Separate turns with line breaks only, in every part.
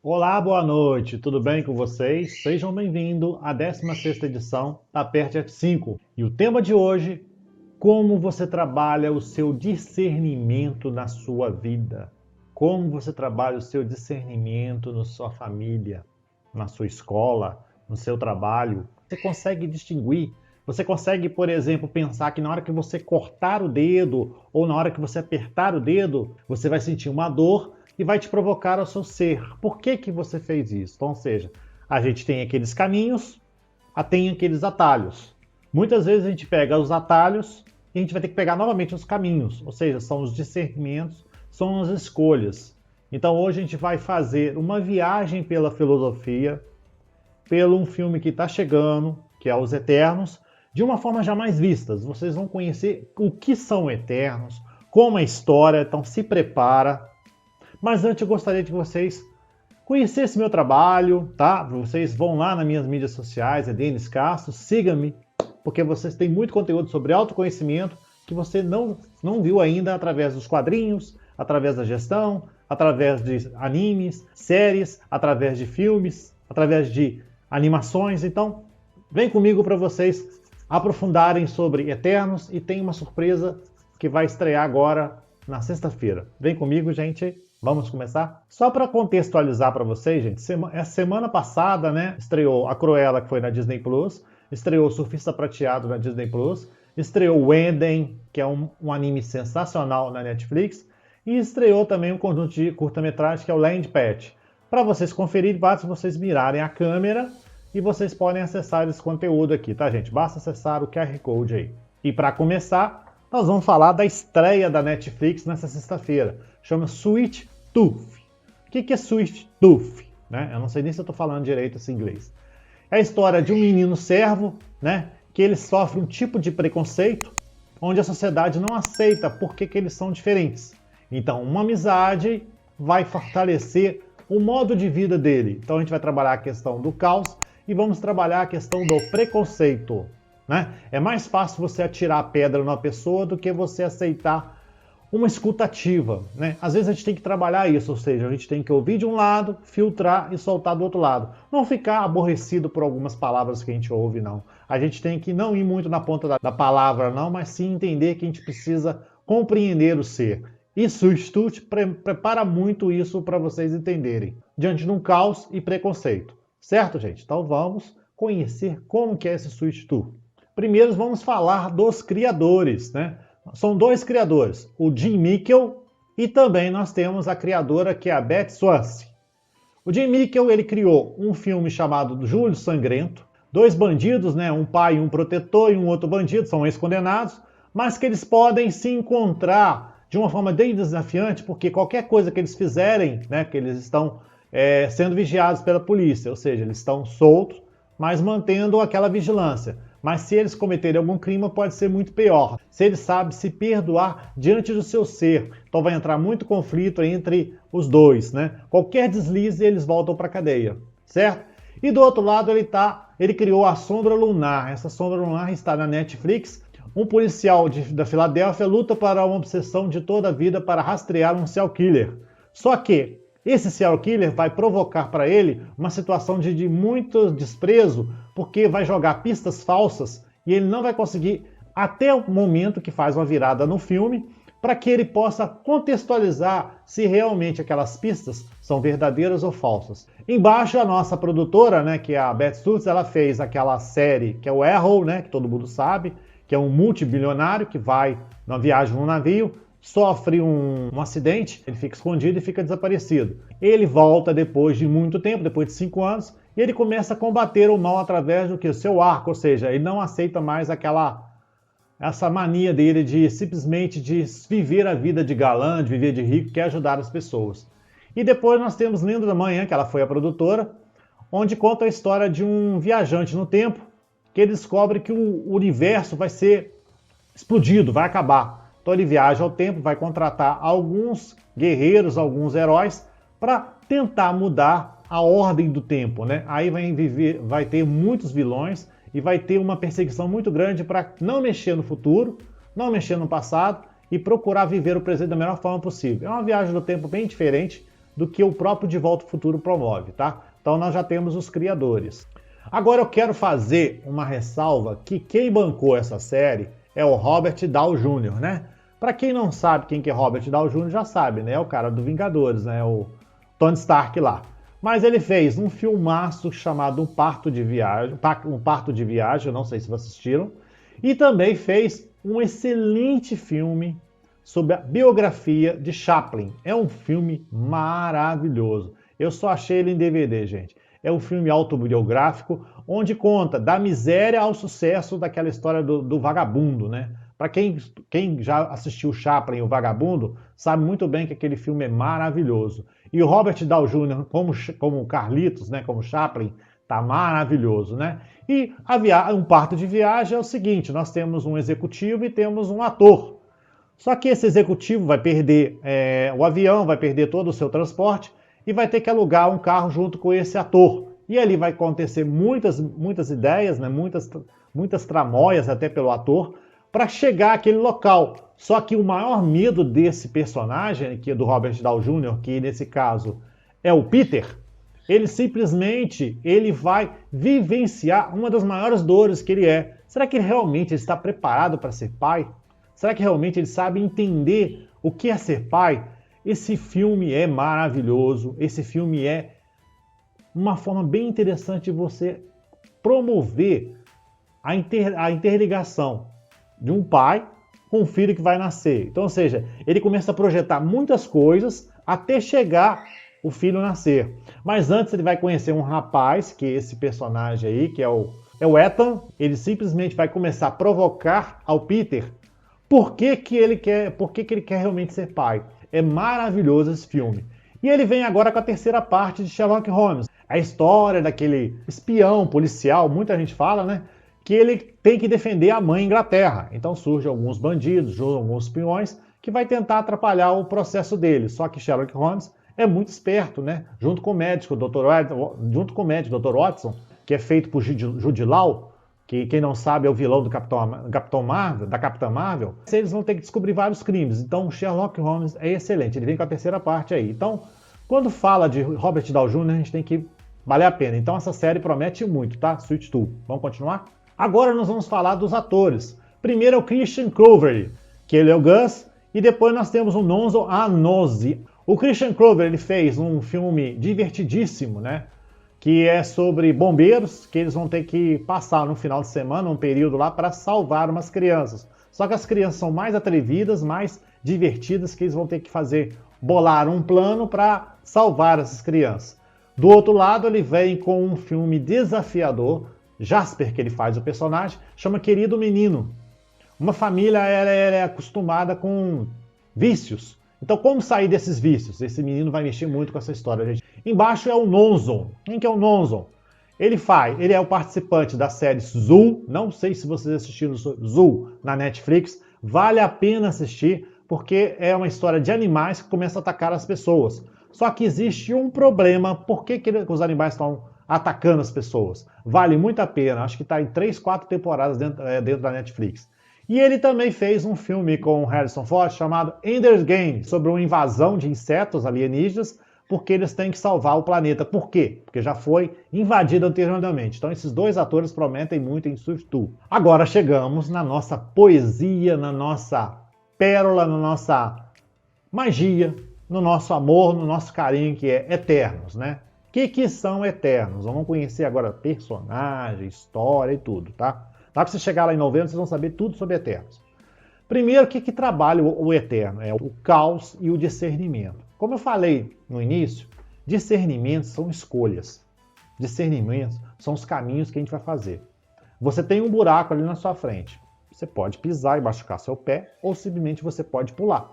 Olá, boa noite, tudo bem com vocês? Sejam bem-vindos à 16ª edição da PERT F5. E o tema de hoje, como você trabalha o seu discernimento na sua vida. Como você trabalha o seu discernimento na sua família, na sua escola, no seu trabalho. Você consegue distinguir? Você consegue, por exemplo, pensar que na hora que você cortar o dedo ou na hora que você apertar o dedo, você vai sentir uma dor e vai te provocar ao seu ser. Por que que você fez isso? Então, ou seja, a gente tem aqueles caminhos, tem aqueles atalhos. Muitas vezes a gente pega os atalhos e a gente vai ter que pegar novamente os caminhos, ou seja, são os discernimentos, são as escolhas. Então hoje a gente vai fazer uma viagem pela filosofia, pelo um filme que está chegando, que é Os Eternos, de uma forma jamais vista. Vocês vão conhecer o que são Eternos, como é a história, então se prepara. Mas antes eu gostaria que vocês conhecessem meu trabalho, tá? Vocês vão lá nas minhas mídias sociais, é Denis Castro, siga-me, porque vocês têm muito conteúdo sobre autoconhecimento que você não viu ainda através dos quadrinhos, através da gestão, através de animes, séries, através de filmes, através de animações. Então, vem comigo para vocês aprofundarem sobre Eternos e tem uma surpresa que vai estrear agora na sexta-feira. Vem comigo, gente. Vamos começar? Só para contextualizar para vocês, gente, essa semana passada, né, estreou a Cruella, que foi na Disney Plus, estreou o Surfista Prateado na Disney Plus, estreou o Enden, que é um anime sensacional na Netflix, e estreou também um conjunto de curta-metragem que é o Land Pet. Para vocês conferirem, basta vocês mirarem a câmera e vocês podem acessar esse conteúdo aqui, tá, gente? Basta acessar o QR Code aí. E para começar, nós vamos falar da estreia da Netflix nessa sexta-feira. Chama Sweet Tooth. O que é Sweet Tooth? Né? Eu não sei nem se eu estou falando direito esse inglês. É a história de um menino servo, né, que ele sofre um tipo de preconceito, onde a sociedade não aceita porque que eles são diferentes. Então, uma amizade vai fortalecer o modo de vida dele. Então, a gente vai trabalhar a questão do caos e vamos trabalhar a questão do preconceito. Né? É mais fácil você atirar a pedra numa pessoa do que você aceitar uma escuta ativa, né? Às vezes a gente tem que trabalhar isso, ou seja, a gente tem que ouvir de um lado, filtrar e soltar do outro lado. Não ficar aborrecido por algumas palavras que a gente ouve, não. A gente tem que não ir muito na ponta da palavra, não, mas sim entender que a gente precisa compreender o ser. Isso, o Stutz prepara muito isso para vocês entenderem, diante de um caos e preconceito. Certo, gente? Então vamos conhecer como que é esse Sweet Tooth. Primeiro vamos falar dos criadores, né? São dois criadores, o Jim Mickle e também nós temos a criadora que é a Beth Swansea. O Jim Mickle ele criou um filme chamado Júlio Sangrento, dois bandidos, né, um pai e um protetor e um outro bandido, são ex-condenados, mas que eles podem se encontrar de uma forma bem desafiante, porque qualquer coisa que eles fizerem, né, que eles estão sendo vigiados pela polícia, ou seja, eles estão soltos, mas mantendo aquela vigilância. Mas se eles cometerem algum crime, pode ser muito pior. Se eles sabem se perdoar diante do seu ser. Então vai entrar muito conflito entre os dois, né? Qualquer deslize, eles voltam para a cadeia, certo? E do outro lado, ele criou a Sombra Lunar. Essa Sombra Lunar está na Netflix. Um policial da Filadélfia luta para uma obsessão de toda a vida para rastrear um serial killer. Só que esse serial killer vai provocar para ele uma situação de muito desprezo, porque vai jogar pistas falsas e ele não vai conseguir, até o momento que faz uma virada no filme, para que ele possa contextualizar se realmente aquelas pistas são verdadeiras ou falsas. Embaixo, a nossa produtora, né, que é a Beth Stutz, ela fez aquela série que é o Arrow, né, que todo mundo sabe, que é um multibilionário que vai numa viagem num navio, sofre um acidente, ele fica escondido e fica desaparecido. Ele volta depois de muito tempo, depois de 5 anos, e ele começa a combater o mal através do que? O seu arco, ou seja, ele não aceita mais essa mania dele de simplesmente de viver a vida de galã, de viver de rico, quer ajudar as pessoas. E depois nós temos Linda da Manhã, que ela foi a produtora, onde conta a história de um viajante no tempo, que ele descobre que o universo vai ser explodido, vai acabar. Então ele viaja ao tempo, vai contratar alguns guerreiros, alguns heróis, para tentar mudar a ordem do tempo, né? Aí vai ter muitos vilões e vai ter uma perseguição muito grande para não mexer no futuro, não mexer no passado e procurar viver o presente da melhor forma possível. É uma viagem do tempo bem diferente, do que o próprio De Volta ao Futuro promove, tá? Então nós já temos os criadores. Agora eu quero fazer uma ressalva que quem bancou essa série é o Robert Downey Jr., né? Para quem não sabe quem que é Robert Downey Jr. já sabe, né? É o cara do Vingadores, né? O Tony Stark lá. Mas ele fez um filmaço chamado Um Parto de Viagem, eu não sei se vocês assistiram, e também fez um excelente filme sobre a biografia de Chaplin. É um filme maravilhoso. Eu só achei ele em DVD, gente. É um filme autobiográfico, onde conta da miséria ao sucesso daquela história do vagabundo, né? Para quem já assistiu Chaplin, o Vagabundo, sabe muito bem que aquele filme é maravilhoso. E o Robert Downey Jr., como Carlitos, né, como Chaplin, tá maravilhoso, né? E Um Parto de Viagem é o seguinte, nós temos um executivo e temos um ator. Só que esse executivo vai perder o avião, vai perder todo o seu transporte e vai ter que alugar um carro junto com esse ator. E ali vai acontecer muitas ideias, né, muitas tramóias até pelo ator, para chegar àquele local. Só que o maior medo desse personagem, que é do Robert Downey Jr., que nesse caso é o Peter, ele vai vivenciar uma das maiores dores que ele é. Será que ele realmente está preparado para ser pai? Será que realmente ele sabe entender o que é ser pai? Esse filme é maravilhoso, esse filme é uma forma bem interessante de você promover a interligação de um pai com um filho que vai nascer. Então, ou seja, ele começa a projetar muitas coisas até chegar o filho nascer. Mas antes ele vai conhecer um rapaz, que é esse personagem aí, que é o Ethan. Ele simplesmente vai começar a provocar ao Peter por que ele quer realmente ser pai. É maravilhoso esse filme. E ele vem agora com a terceira parte de Sherlock Holmes. A história daquele espião policial, muita gente fala, né? Que ele tem que defender a mãe Inglaterra. Então surgem alguns bandidos, alguns espiões, que vai tentar atrapalhar o processo dele. Só que Sherlock Holmes é muito esperto, né? Junto com o médico, Dr. Watson, que é feito por Jude Law, que quem não sabe é o vilão da Capitã Marvel, eles vão ter que descobrir vários crimes. Então Sherlock Holmes é excelente, ele vem com a terceira parte aí. Então, quando fala de Robert Downey Jr., a gente tem que valer a pena. Então essa série promete muito, tá? Sweet Tooth. Vamos continuar? Agora nós vamos falar dos atores. Primeiro é o Christian Clover, que ele é o Gus, e depois nós temos o Nonso Anozie. O Christian Clover, ele fez um filme divertidíssimo, né? Que é sobre bombeiros, que eles vão ter que passar no final de semana, um período lá, para salvar umas crianças. Só que as crianças são mais atrevidas, mais divertidas, que eles vão ter que bolar um plano para salvar essas crianças. Do outro lado, ele vem com um filme desafiador, Jasper, que ele faz o personagem, chama Querido Menino. Uma família ela é acostumada com vícios. Então, como sair desses vícios? Esse menino vai mexer muito com essa história, gente. Embaixo é o Nonso. Quem que é o Nonso? Ele é o participante da série Zoo. Não sei se vocês assistiram Zoo na Netflix. Vale a pena assistir, porque é uma história de animais que começam a atacar as pessoas. Só que existe um problema. Por que os animais estão atacando as pessoas? Vale muito a pena. Acho que está em 3, 4 temporadas dentro da Netflix. E ele também fez um filme com o Harrison Ford chamado Ender's Game, sobre uma invasão de insetos alienígenas, porque eles têm que salvar o planeta. Por quê? Porque já foi invadido anteriormente. Então esses dois atores prometem muito em Swift Tooth. Agora chegamos na nossa poesia, na nossa pérola, na nossa magia, no nosso amor, no nosso carinho, que é Eternos, né? O que são Eternos? Vamos conhecer agora personagem, história e tudo, tá? Lá que você chegar lá em novembro, vocês vão saber tudo sobre Eternos. Primeiro, o que trabalha o Eterno? É o caos e o discernimento. Como eu falei no início, discernimentos são escolhas. Discernimentos são os caminhos que a gente vai fazer. Você tem um buraco ali na sua frente. Você pode pisar e machucar seu pé, ou simplesmente você pode pular.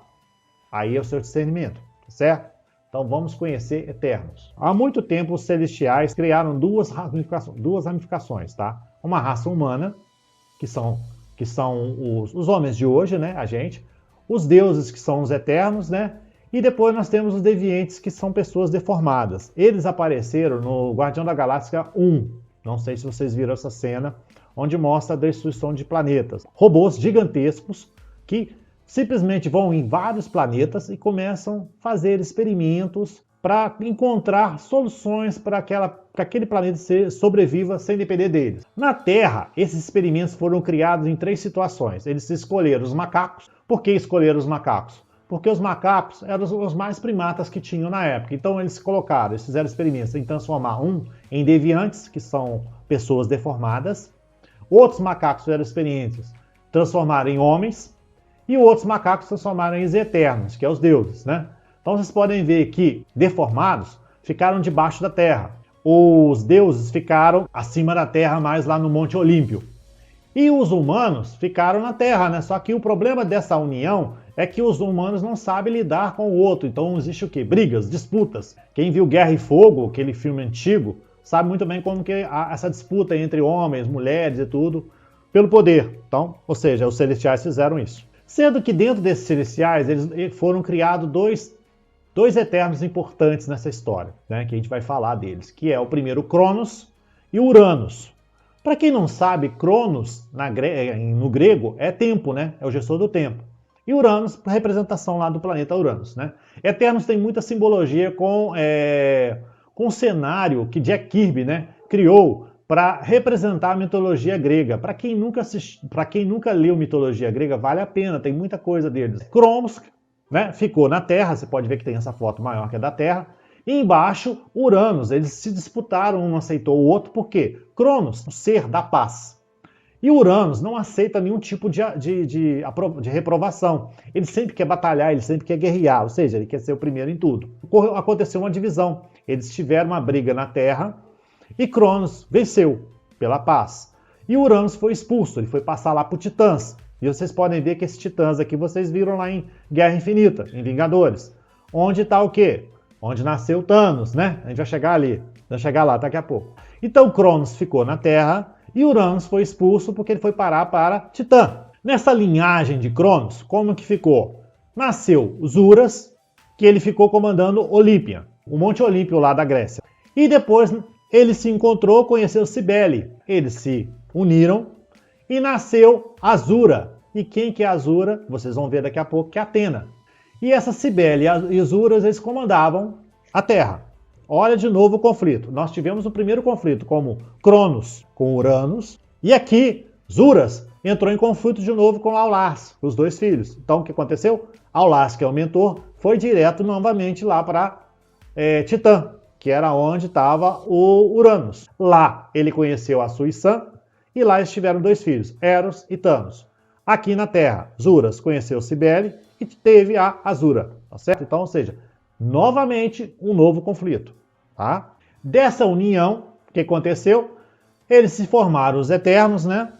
Aí é o seu discernimento, certo? Então vamos conhecer Eternos. Há muito tempo os celestiais criaram duas ramificações, tá? Uma raça humana, que são os homens de hoje, né, a gente, os deuses, que são os eternos, né, e depois nós temos os deviantes, que são pessoas deformadas. Eles apareceram no Guardião da Galáxia 1, não sei se vocês viram essa cena, onde mostra a destruição de planetas. Robôs gigantescos que simplesmente vão em vários planetas e começam a fazer experimentos para encontrar soluções para aquele planeta sobreviva sem depender deles. Na Terra, esses experimentos foram criados em 3 situações. Eles escolheram os macacos. Por que escolheram os macacos? Porque os macacos eram os mais primatas que tinham na época. Então eles fizeram experimentos em transformar em deviantes, que são pessoas deformadas. Outros macacos fizeram experiências transformar em homens. E outros macacos transformaram em eternos, que é os deuses, né? Então vocês podem ver que deformados ficaram debaixo da terra. Os deuses ficaram acima da terra, mais lá no Monte Olímpio. E os humanos ficaram na terra, né? Só que o problema dessa união é que os humanos não sabem lidar com o outro. Então existe o quê? Brigas, disputas. Quem viu Guerra e Fogo, aquele filme antigo, sabe muito bem como que essa disputa entre homens, mulheres e tudo, pelo poder. Então, ou seja, os celestiais fizeram isso. Sendo que dentro desses celestiais, eles foram criados dois eternos importantes nessa história, né, que a gente vai falar deles, que é o primeiro Cronos e Uranus. Para quem não sabe, Cronos no grego é tempo, né? É o gestor do tempo. E Uranus, a representação lá do planeta Uranus, né? Eternos tem muita simbologia com o cenário que Jack Kirby, né, criou para representar a mitologia grega. Para quem nunca leu mitologia grega, vale a pena, tem muita coisa deles. Cronos, né, ficou na Terra, você pode ver que tem essa foto maior que é da Terra. E embaixo, Uranus, eles se disputaram, um aceitou o outro, por quê? Cronos, o ser da paz. E Uranus não aceita nenhum tipo de reprovação. Ele sempre quer batalhar, ele sempre quer guerrear, ou seja, ele quer ser o primeiro em tudo. Aconteceu uma divisão. Eles tiveram uma briga na Terra e Cronos venceu pela paz. E Uranus foi expulso, ele foi passar lá para os Titãs. E vocês podem ver que esses Titãs aqui vocês viram lá em Guerra Infinita, em Vingadores. Onde está o quê? Onde nasceu Thanos, né? A gente vai chegar ali, vai chegar lá daqui a pouco. Então Cronos ficou na Terra e Uranus foi expulso porque ele foi parar para Titã. Nessa linhagem de Cronos, como que ficou? Nasceu Zuras, que ele ficou comandando Olímpia, o Monte Olímpio lá da Grécia. E depois ele se encontrou, conheceu Cibele. Eles se uniram e nasceu Azura. E quem que é Azura? Vocês vão ver daqui a pouco que é Atena. E essa Cibele e Azuras, eles comandavam a Terra. Olha de novo o conflito. Nós tivemos o primeiro conflito como Cronos com Uranus. E aqui, Zuras entrou em conflito de novo com Aulas, os 2 filhos. Então o que aconteceu? Aulas, que é o mentor, foi direto novamente lá para Titã, que era onde estava o Uranus. Lá ele conheceu a Suiçã e lá eles tiveram 2 filhos, Eros e Thanos. Aqui na Terra, Zuras conheceu Cibele e teve a Azura, tá certo? Então, ou seja, novamente um novo conflito, tá? Dessa união, o que aconteceu? Eles se formaram os Eternos, né?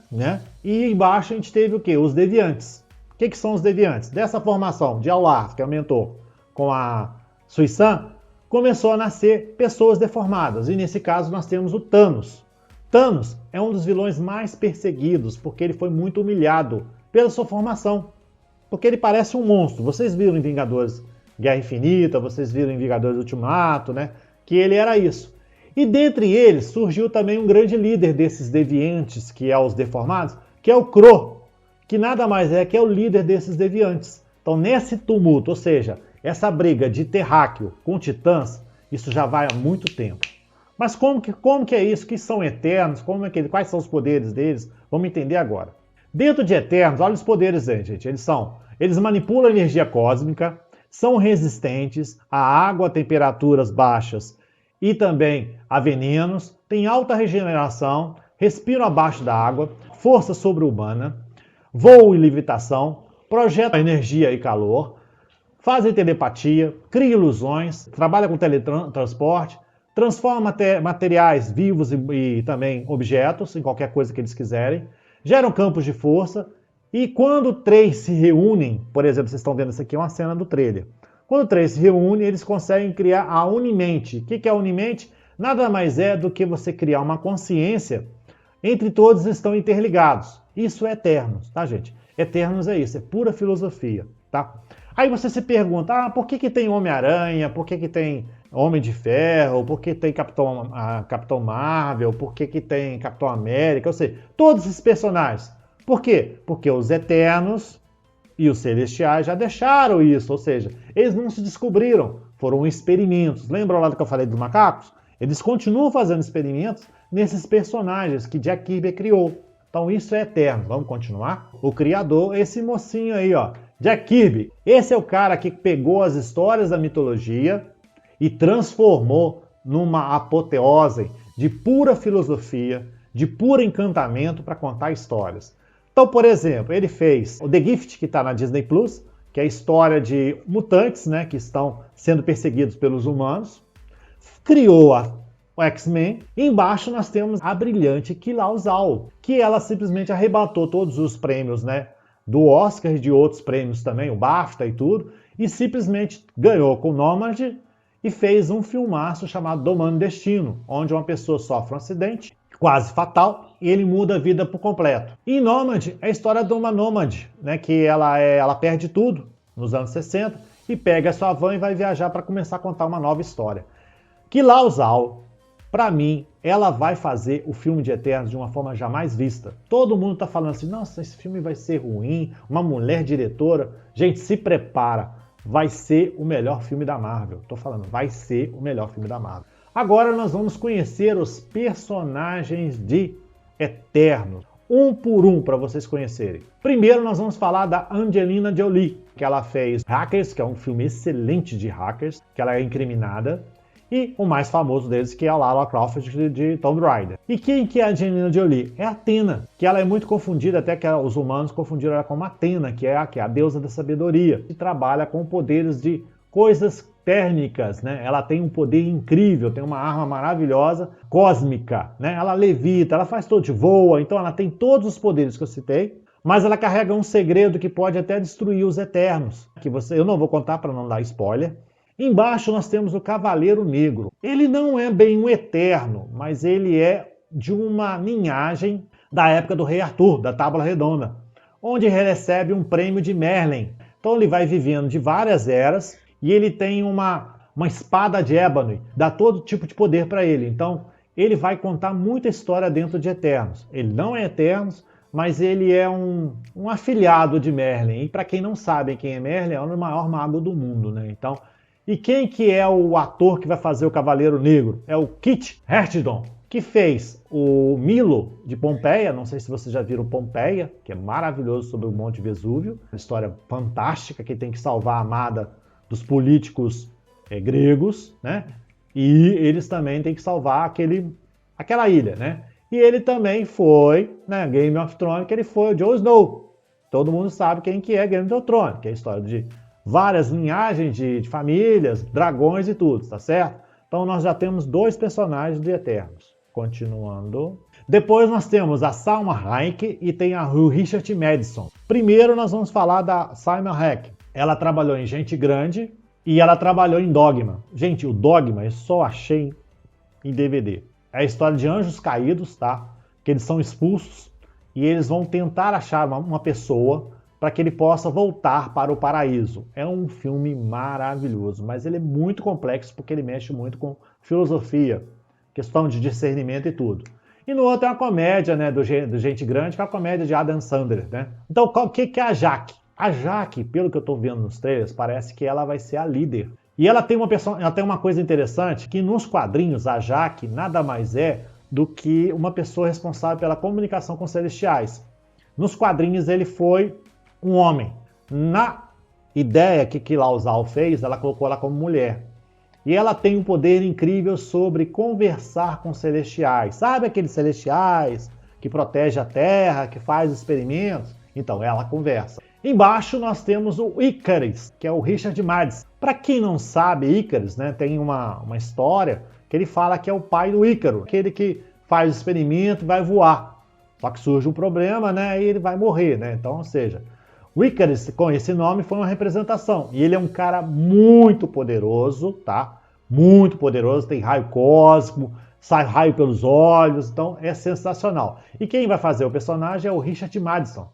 E embaixo a gente teve o quê? Os Deviantes. O que são os Deviantes? Dessa formação de Aular, que aumentou com a Suiçã, começou a nascer pessoas deformadas. E nesse caso nós temos o Thanos. Thanos é um dos vilões mais perseguidos, porque ele foi muito humilhado pela sua formação. Porque ele parece um monstro. Vocês viram em Vingadores Guerra Infinita, vocês viram em Vingadores Ultimato, né? Que ele era isso. E dentre eles surgiu também um grande líder desses deviantes, que é os deformados, que é o Cro, que nada mais é que é o líder desses deviantes. Então nesse tumulto, ou seja, essa briga de Terráqueo com Titãs, isso já vai há muito tempo. Mas como que é isso? Que são eternos? Quais são os poderes deles? Vamos entender agora. Dentro de Eternos, olha os poderes aí, gente. Eles manipulam a energia cósmica, são resistentes à água a temperaturas baixas e também a venenos, têm alta regeneração, respiram abaixo da água, força sobre-humana, voo e levitação, projetam energia e calor, fazem telepatia, criam ilusões, trabalham com teletransporte, transformam materiais vivos e também objetos em qualquer coisa que eles quiserem, geram campos de força e quando 3 se reúnem, por exemplo, vocês estão vendo isso aqui, é uma cena do trailer. Quando 3 se reúnem, eles conseguem criar a Unimente. O que é a Unimente? Nada mais é do que você criar uma consciência entre todos estão interligados. Isso é Eternos, tá, gente? Eternos é isso, é pura filosofia, tá? Aí você se pergunta, por que tem Homem-Aranha? Por que tem Homem de Ferro? Por que tem Capitão Marvel? Por que tem Capitão América? Ou seja, todos esses personagens. Por quê? Porque os Eternos E os celestiais já deixaram isso, ou seja, eles não se descobriram, foram experimentos. Lembra lá do que eu falei dos macacos? Eles continuam fazendo experimentos nesses personagens que Jack Kirby criou. Então isso é eterno. Vamos continuar? O criador, esse mocinho aí, ó, Jack Kirby. Esse é o cara que pegou as histórias da mitologia e transformou numa apoteose de pura filosofia, de puro encantamento para contar histórias. Então, por exemplo, ele fez o The Gift, que está na Disney Plus, que é a história de mutantes, né, que estão sendo perseguidos pelos humanos. Criou o X-Men. Embaixo nós temos a brilhante Kilau Zhao, que ela simplesmente arrebatou todos os prêmios, né, do Oscar e de outros prêmios também, o BAFTA e tudo, e simplesmente ganhou com Nomad e fez um filmaço chamado Domando Destino, onde uma pessoa sofre um acidente quase fatal e ele muda a vida por completo. E Nomad é a história de uma nômade, né, que ela perde tudo nos anos 60 e pega a sua van e vai viajar para começar a contar uma nova história. Kilau Zhao, para mim, ela vai fazer o filme de Eternos de uma forma jamais vista. Todo mundo tá falando assim, nossa, esse filme vai ser ruim, uma mulher diretora. Gente, se prepara. Vai ser o melhor filme da Marvel. Tô falando, vai ser o melhor filme da Marvel. Agora nós vamos conhecer os personagens de Eternos, um por um, para vocês conhecerem. Primeiro nós vamos falar da Angelina Jolie, que ela fez Hackers, que é um filme excelente de hackers, que ela é incriminada. E o mais famoso deles, que é a Lara Croft de Tomb Raider. E quem que é a Angelina Jolie? É a Athena, que ela é muito confundida, até que os humanos confundiram ela com Athena, que é a deusa da sabedoria, que trabalha com poderes de coisas térmicas, né? Ela tem um poder incrível, tem uma arma maravilhosa, cósmica, né? Ela levita, ela faz tudo, voa, então ela tem todos os poderes que eu citei, mas ela carrega um segredo que pode até destruir os Eternos, que eu não vou contar para não dar spoiler. Embaixo nós temos o Cavaleiro Negro. Ele não é bem um eterno, mas ele é de uma linhagem da época do Rei Arthur, da Tábua Redonda, onde ele recebe um prêmio de Merlin. Então ele vai vivendo de várias eras e ele tem uma espada de ébano, dá todo tipo de poder para ele. Então ele vai contar muita história dentro de Eternos. Ele não é Eternos, mas ele é um afilhado de Merlin. E para quem não sabe quem é Merlin, é o maior mago do mundo, né? Então, e quem que é o ator que vai fazer o Cavaleiro Negro? É o Kit Harington, que fez o Milo de Pompeia. Não sei se vocês já viram Pompeia, que é maravilhoso, sobre o Monte Vesúvio. Uma história fantástica, que tem que salvar a amada dos políticos gregos, né? E eles também têm que salvar aquela ilha, né? E ele também foi, né, Game of Thrones, que ele foi o Jon Snow. Todo mundo sabe quem que é Game of Thrones, que é a história de várias linhagens de famílias, dragões e tudo, tá certo? Então nós já temos dois personagens de Eternos. Continuando. Depois nós temos a Salma Hayek e tem o Richard Madison. Primeiro nós vamos falar da Salma Hayek. Ela trabalhou em Gente Grande e ela trabalhou em Dogma. Gente, o Dogma eu só achei em DVD. É a história de anjos caídos, tá? Que eles são expulsos e eles vão tentar achar uma pessoa para que ele possa voltar para o paraíso. É um filme maravilhoso, mas ele é muito complexo porque ele mexe muito com filosofia, questão de discernimento e tudo. E no outro é uma comédia, né, do Gente Grande, que é a comédia de Adam Sandler, né? Então, o que é a Jaque? A Jaque, pelo que eu estou vendo nos trailers, parece que ela vai ser a líder. E ela tem uma coisa interessante, que nos quadrinhos a Jaque nada mais é do que uma pessoa responsável pela comunicação com os celestiais. Nos quadrinhos ele foi um homem. Na ideia que Kilau Zhao fez, ela colocou ela como mulher. E ela tem um poder incrível sobre conversar com celestiais. Sabe aqueles celestiais que protegem a Terra, que faz experimentos? Então, ela conversa. Embaixo nós temos o Icarus, que é o Richard Madison. Para quem não sabe, Icarus, né, tem uma história que ele fala que é o pai do Ícaro, aquele que faz o experimento e vai voar. Só que surge um problema, né, e ele vai morrer, né? Então, ou seja, o Icarus, com esse nome, foi uma representação. E ele é um cara muito poderoso, tá? Muito poderoso, tem raio cósmico, sai raio pelos olhos, então é sensacional. E quem vai fazer o personagem é o Richard Madison,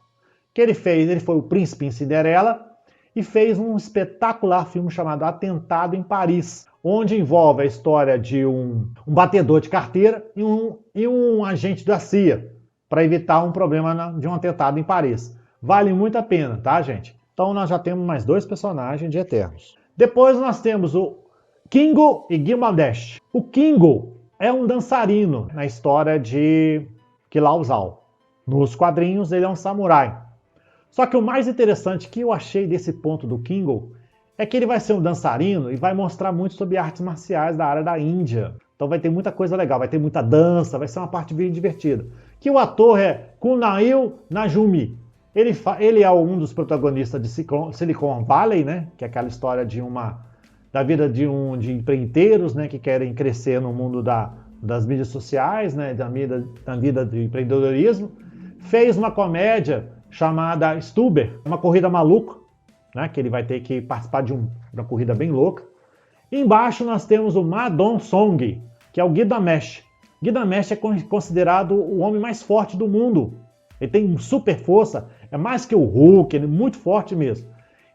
que ele foi o príncipe em Cinderela e fez um espetacular filme chamado Atentado em Paris, onde envolve a história de um batedor de carteira e um agente da CIA, para evitar um problema de um atentado em Paris. Vale muito a pena, tá, gente? Então nós já temos mais 2 personagens de Eternos. Depois nós temos o Kingo e Gilgamesh. O Kingo é um dançarino na história de Kilauzal. Nos quadrinhos ele é um samurai. Só que o mais interessante que eu achei desse ponto do Kingo é que ele vai ser um dançarino e vai mostrar muito sobre artes marciais da área da Índia. Então vai ter muita coisa legal, vai ter muita dança, vai ser uma parte bem divertida. Que o ator é Kunail Najumi. Ele é um dos protagonistas de Silicon Valley, né? Que é aquela história da vida de empreiteiros, né? Que querem crescer no mundo das mídias sociais, né? Da vida de empreendedorismo. Fez uma comédia chamada Stuber, uma corrida maluca, né? Que ele vai ter que participar de uma corrida bem louca. E embaixo nós temos o Ma Dong-song, que é o Gilgamesh. Gilgamesh é considerado o homem mais forte do mundo. Ele tem super força, é mais que o Hulk, ele é muito forte mesmo.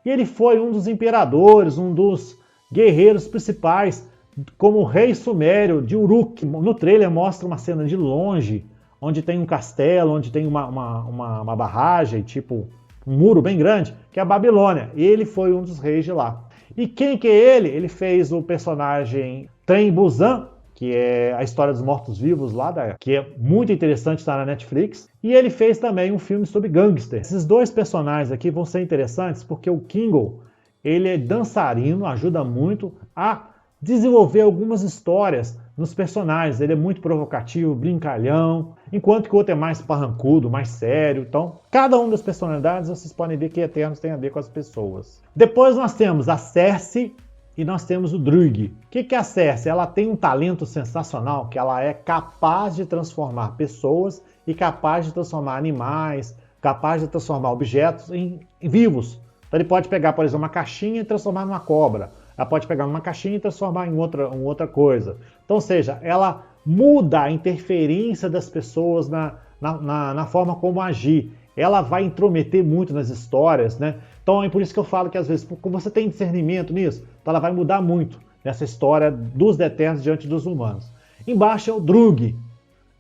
E ele foi um dos imperadores, um dos guerreiros principais, como o rei sumério de Uruk. No trailer mostra uma cena de longe, onde tem um castelo, onde tem uma barragem, tipo um muro bem grande, que é a Babilônia. E ele foi um dos reis de lá. E quem que é ele? Ele fez o personagem Trem Busan, que é a história dos mortos-vivos lá, que é muito interessante, está na Netflix. E ele fez também um filme sobre gangster. Esses 2 personagens aqui vão ser interessantes porque o Kingo, ele é dançarino, ajuda muito a desenvolver algumas histórias nos personagens. Ele é muito provocativo, brincalhão, enquanto que o outro é mais parrancudo, mais sério. Então, cada uma das personalidades, vocês podem ver que Eternos tem a ver com as pessoas. Depois nós temos a Cersei e nós temos o Druig. O que é a Cersei? Ela tem um talento sensacional, que ela é capaz de transformar pessoas e capaz de transformar animais, capaz de transformar objetos em vivos. Então ele pode pegar, por exemplo, uma caixinha e transformar numa cobra. Ela pode pegar uma caixinha e transformar em outra coisa. Então, ou seja, ela muda a interferência das pessoas na forma como agir. Ela vai intrometer muito nas histórias, né? Então é por isso que eu falo que às vezes, como você tem discernimento nisso, então ela vai mudar muito nessa história dos Eternos diante dos humanos. Embaixo é o Druig.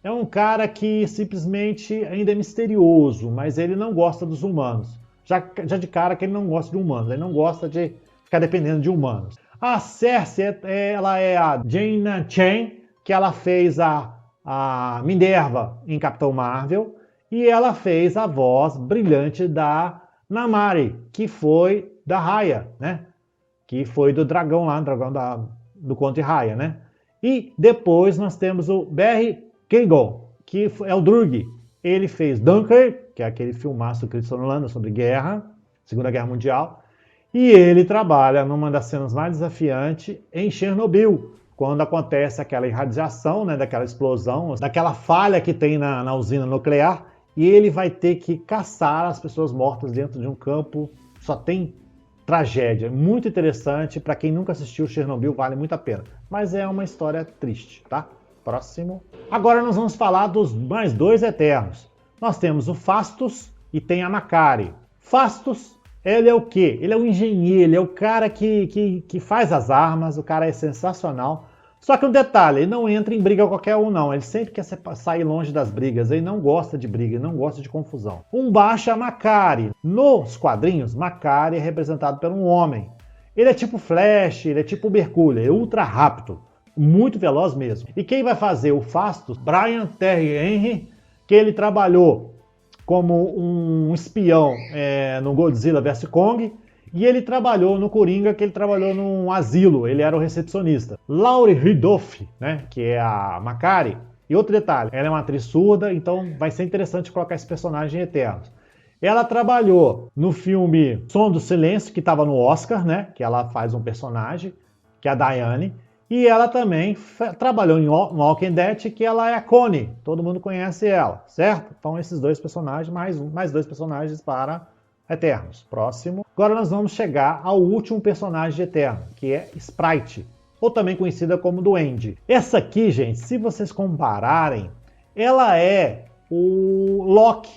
É um cara que simplesmente ainda é misterioso, mas ele não gosta dos humanos. Já de cara que ele não gosta de humanos, ele não gosta de ficar dependendo de humanos. A Cersei, ela é a Jaina Chen, que ela fez a Minerva em Capitão Marvel, e ela fez a voz brilhante da Namari, que foi da Raya, né? Que foi do dragão lá, do conto de Raya, né? E depois nós temos o Barry Keoghan, que é o Druig. Ele fez Dunkirk, que é aquele filmaço do Christopher Nolan sobre guerra, Segunda Guerra Mundial. E ele trabalha numa das cenas mais desafiantes em Chernobyl, quando acontece aquela irradiação, né, daquela explosão, daquela falha que tem na usina nuclear, e ele vai ter que caçar as pessoas mortas dentro de um campo, só tem tragédia. Muito interessante, para quem nunca assistiu Chernobyl, vale muito a pena. Mas é uma história triste, tá? Próximo. Agora nós vamos falar dos mais 2 Eternos. Nós temos o Phastos e tem a Makkari. Phastos, ele é o quê? Ele é um engenheiro, ele é o cara que faz as armas, o cara é sensacional. Só que um detalhe, ele não entra em briga qualquer um não, ele sempre quer sair longe das brigas, ele não gosta de briga, ele não gosta de confusão. Embaixo é a Makkari. Nos quadrinhos, Makkari é representado por um homem. Ele é tipo Flash, ele é tipo Mercúrio, ele é ultra rápido, muito veloz mesmo. E quem vai fazer o Phastos? Brian Terry Henry, que ele trabalhou como um espião no Godzilla vs Kong, e ele trabalhou no Coringa, que ele trabalhou num asilo, ele era o recepcionista. Laurie Ridolph, né, que é a Makkari. E outro detalhe, ela é uma atriz surda, então vai ser interessante colocar esse personagem em Eternos. Ela trabalhou no filme Som do Silêncio, que estava no Oscar, né, que ela faz um personagem, que é a Diane. E ela também trabalhou em Walking Dead, que ela é a Connie. Todo mundo conhece ela, certo? Então esses 2 personagens, mais 2 personagens para Eternos. Próximo. Agora nós vamos chegar ao último personagem de Eterno, que é Sprite, ou também conhecida como Duende. Essa aqui, gente, se vocês compararem, ela é o Loki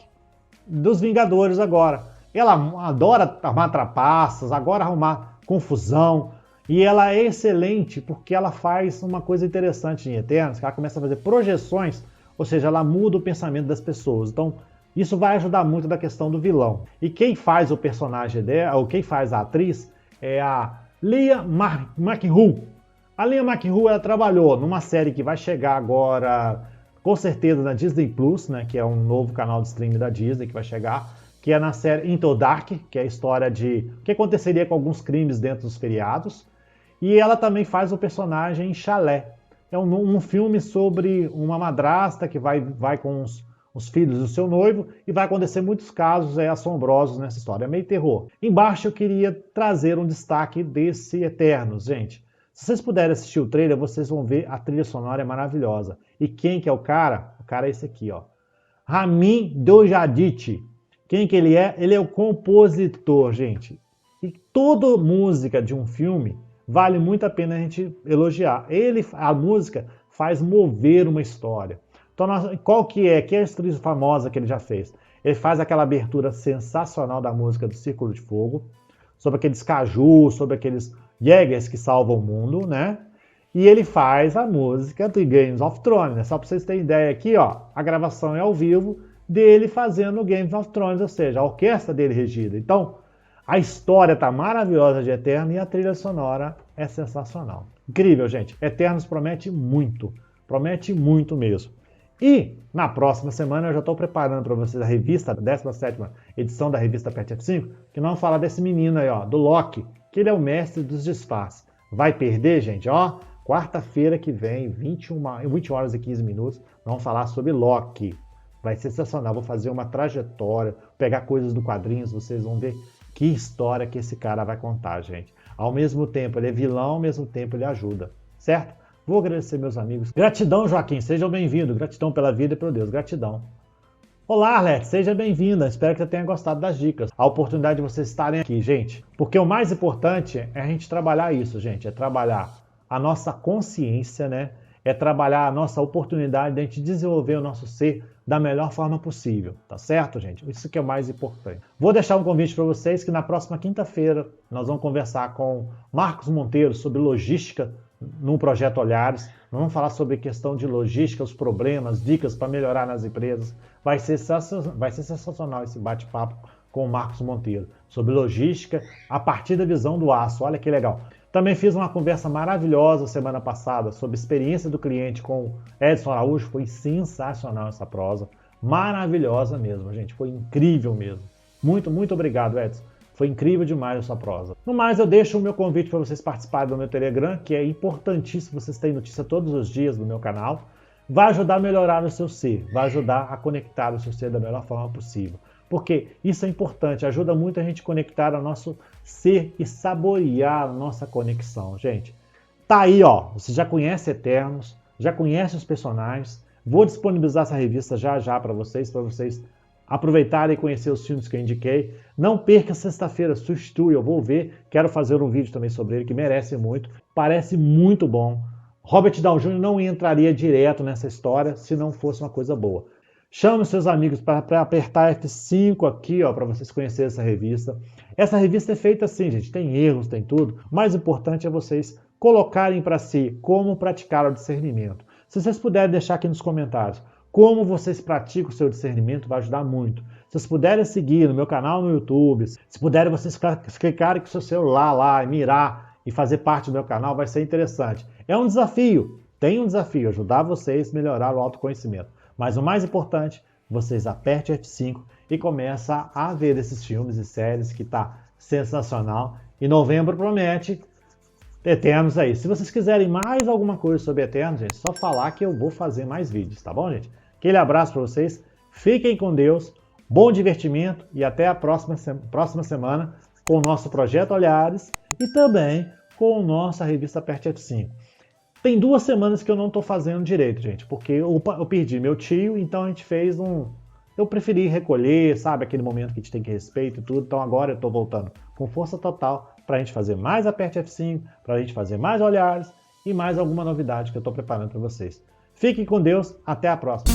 dos Vingadores agora. Ela adora arrumar trapaças, agora arrumar confusão. E ela é excelente porque ela faz uma coisa interessante em Eternos, que ela começa a fazer projeções, ou seja, ela muda o pensamento das pessoas. Então, Isso vai ajudar muito da questão do vilão. E quem faz o personagem dela, ou quem faz a atriz, é a Leah McHugh. A Leah McHugh, ela trabalhou numa série que vai chegar agora, com certeza, na Disney Plus, né, que é um novo canal de streaming da Disney que vai chegar, que é na série Into the Dark, que é a história de o que aconteceria com alguns crimes dentro dos feriados. E ela também faz o personagem em Chalé. É um filme sobre uma madrasta que vai com os filhos do seu noivo e vai acontecer muitos casos assombrosos nessa história. É meio terror. Embaixo eu queria trazer um destaque desse Eternos, gente. Se vocês puderem assistir o trailer, vocês vão ver a trilha sonora é maravilhosa. E quem que é o cara? O cara é esse aqui, ó. Ramin Djawadi. Quem que ele é? Ele é o compositor, gente. E toda música de um filme vale muito a pena a gente elogiar. A música faz mover uma história. Então, qual que é? Que é a atriz famosa que ele já fez? Ele faz aquela abertura sensacional da música do Círculo de Fogo, sobre aqueles cajus, sobre aqueles Jägers que salvam o mundo, né? E ele faz a música do Games of Thrones, né? Só para vocês terem ideia aqui, ó, a gravação é ao vivo dele fazendo o Games of Thrones, ou seja, a orquestra dele regida. Então, a história tá maravilhosa de Eterno e a trilha sonora é sensacional. Incrível, gente. Eternos promete muito mesmo. E na próxima semana eu já estou preparando para vocês a revista, a 17ª edição da revista Aperte F5, que nós vamos falar desse menino aí, ó, do Loki, que ele é o mestre dos disfarces. Vai perder, gente? Ó, quarta-feira que vem, 20 horas e 15 minutos, nós vamos falar sobre Loki. Vai ser sensacional, vou fazer uma trajetória, pegar coisas do quadrinhos, vocês vão ver que história que esse cara vai contar, gente. Ao mesmo tempo ele é vilão, ao mesmo tempo ele ajuda, certo? Vou agradecer meus amigos. Gratidão, Joaquim, seja bem-vindo. Gratidão pela vida e pelo Deus, gratidão. Olá, Arlete, seja bem-vinda. Espero que você tenha gostado das dicas. A oportunidade de vocês estarem aqui, gente. Porque o mais importante é a gente trabalhar isso, gente. É trabalhar a nossa consciência, né? É trabalhar a nossa oportunidade de a gente desenvolver o nosso ser da melhor forma possível, tá certo, gente? Isso que é o mais importante. Vou deixar um convite para vocês que na próxima quinta-feira nós vamos conversar com Marcos Monteiro sobre logística no Projeto Olhares. Nós vamos falar sobre questão de logística, os problemas, dicas para melhorar nas empresas. Vai ser sensacional esse bate-papo com o Marcos Monteiro sobre logística a partir da visão do aço. Olha que legal. Também fiz uma conversa maravilhosa semana passada sobre experiência do cliente com Edson Araújo. Foi sensacional essa prosa. Maravilhosa mesmo, gente. Foi incrível mesmo. Muito, muito obrigado, Edson. Foi incrível demais essa prosa. No mais, eu deixo o meu convite para vocês participarem do meu Telegram, que é importantíssimo, vocês terem notícia todos os dias no meu canal. Vai ajudar a melhorar o seu ser, vai ajudar a conectar o seu ser da melhor forma possível. Porque isso é importante, ajuda muito a gente conectar ao nosso ser e saborear a nossa conexão, gente. Tá aí, ó, você já conhece Eternos, já conhece os personagens. Vou disponibilizar essa revista já para vocês aproveitarem e conhecer os filmes que eu indiquei. Não perca sexta-feira, Substitui, eu vou ver. Quero fazer um vídeo também sobre ele, que merece muito. Parece muito bom. Robert Downey Jr. não entraria direto nessa história se não fosse uma coisa boa. Chame os seus amigos para apertar F5 aqui, ó, para vocês conhecerem essa revista. Essa revista é feita assim, gente. Tem erros, tem tudo. O mais importante é vocês colocarem para si como praticar o discernimento. Se vocês puderem deixar aqui nos comentários como vocês praticam o seu discernimento, vai ajudar muito. Se vocês puderem seguir no meu canal no YouTube, se puderem vocês clicarem com o seu celular lá e mirar e fazer parte do meu canal, vai ser interessante. É um desafio, tem um desafio, ajudar vocês a melhorar o autoconhecimento. Mas o mais importante, vocês apertem F5 e começam a ver esses filmes e séries que tá sensacional. E novembro promete Eternos aí. Se vocês quiserem mais alguma coisa sobre Eternos, gente, só falar que eu vou fazer mais vídeos, tá bom, gente? Aquele abraço para vocês, fiquem com Deus, bom divertimento e até a próxima semana com o nosso Projeto Olhares e também com a nossa revista Aperte F5. Tem 2 semanas que eu não estou fazendo direito, gente, porque eu perdi meu tio, então a gente fez eu preferi recolher, sabe, aquele momento que a gente tem que respeitar e tudo, então agora eu estou voltando com força total para a gente fazer mais Aperte F5, para a gente fazer mais Olhares e mais alguma novidade que eu estou preparando para vocês. Fiquem com Deus, até a próxima!